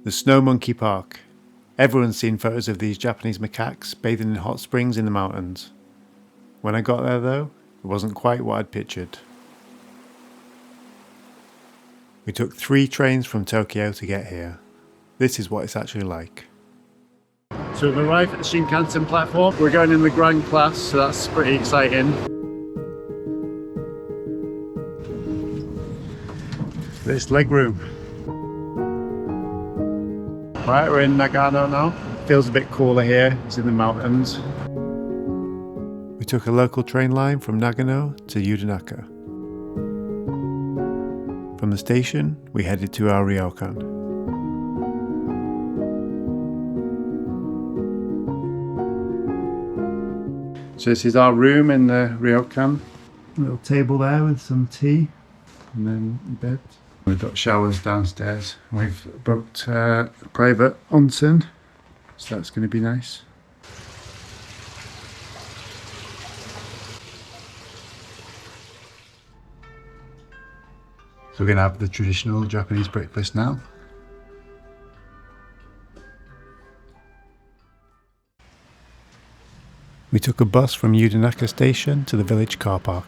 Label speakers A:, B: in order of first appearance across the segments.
A: The Snow Monkey Park. Everyone's seen photos of these Japanese macaques bathing in hot springs in the mountains. When I got there though, it wasn't quite what I'd pictured. We took 3 trains from Tokyo to get here. This is what it's actually like. So we've arrived at the Shinkansen platform. We're going in the grand class, so that's pretty exciting. This legroom. Right, we're in Nagano now. Feels a bit cooler here, it's in the mountains. We took a local train line from Nagano to Yudanaka. From the station, we headed to our Ryokan. So this is our room in the Ryokan. A little table there with some tea, and then bed. We've got showers downstairs. We've booked a private onsen, so that's going to be nice. So we're going to have the traditional Japanese breakfast now. We took a bus from Yudanaka Station to the village car park.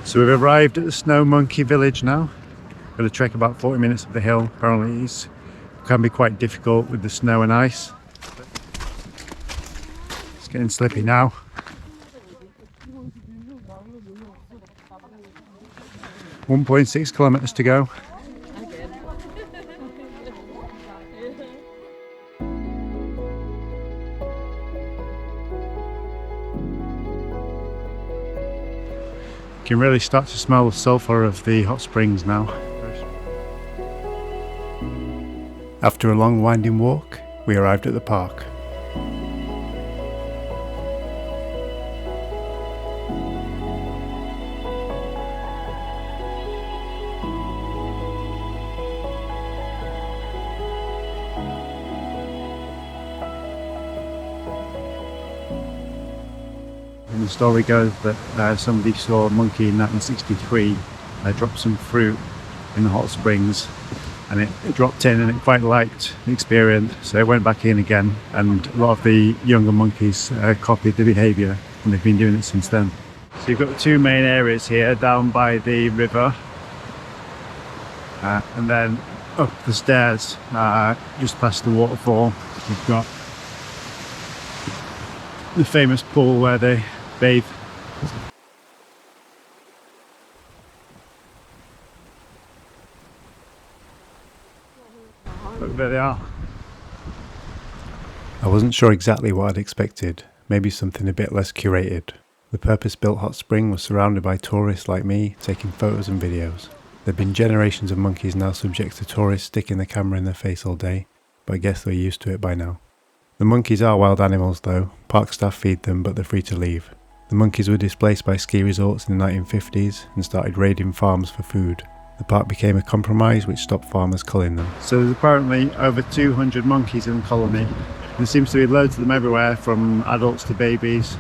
A: So we've arrived at the Snow Monkey village now. Got to trek about 40 minutes up the hill. Apparently it can be quite difficult with the snow and ice. It's getting slippy now. .6 kilometers to go. You can really start to smell the sulphur of the hot springs now. After a long winding walk, we arrived at the park. And the story goes that somebody saw a monkey in 1963 drop some fruit in the hot springs, and it dropped in and it quite liked the experience, so it went back in again, and a lot of the younger monkeys copied the behaviour, and they've been doing it since then. So you've got the 2 main areas here, down by the river, and then up the stairs just past the waterfall. We've got the famous pool where they bathe. Look, there they are. I wasn't sure exactly what I'd expected, maybe something a bit less curated. The purpose-built hot spring was surrounded by tourists like me, taking photos and videos. There'd been generations of monkeys now subject to tourists sticking the camera in their face all day, but I guess they're used to it by now. The monkeys are wild animals though, park staff feed them but they're free to leave. The monkeys were displaced by ski resorts in the 1950s and started raiding farms for food. The park became a compromise which stopped farmers culling them. So there's apparently over 200 monkeys in the colony. There seems to be loads of them everywhere, from adults to babies.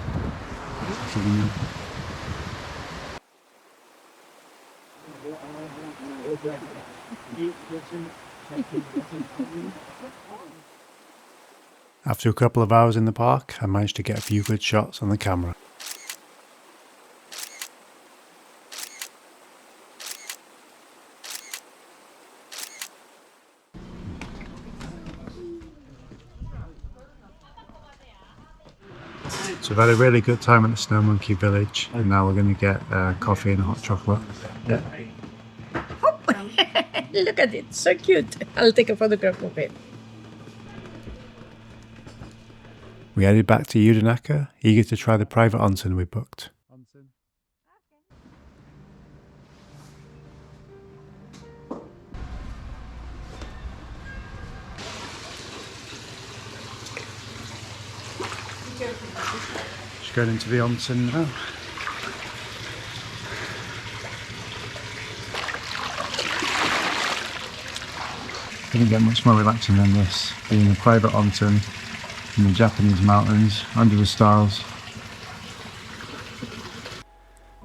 A: After a couple of hours in the park, I managed to get a few good shots on the camera. So we've had a really good time at the Snow Monkey Village, and now we're going to get coffee and a hot chocolate. Yeah.
B: Look at it, so cute. I'll take a photograph of it.
A: We headed back to Yudanaka, eager to try the private onsen we booked. Just going into the onsen now. Couldn't get much more relaxing than this, being a private onsen in the Japanese mountains, under the stars.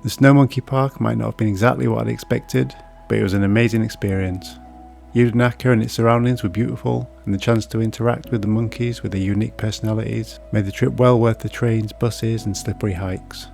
A: The Snow Monkey Park might not have been exactly what I'd expected, but it was an amazing experience. Yudanaka and its surroundings were beautiful, and the chance to interact with the monkeys with their unique personalities made the trip well worth the trains, buses and slippery hikes.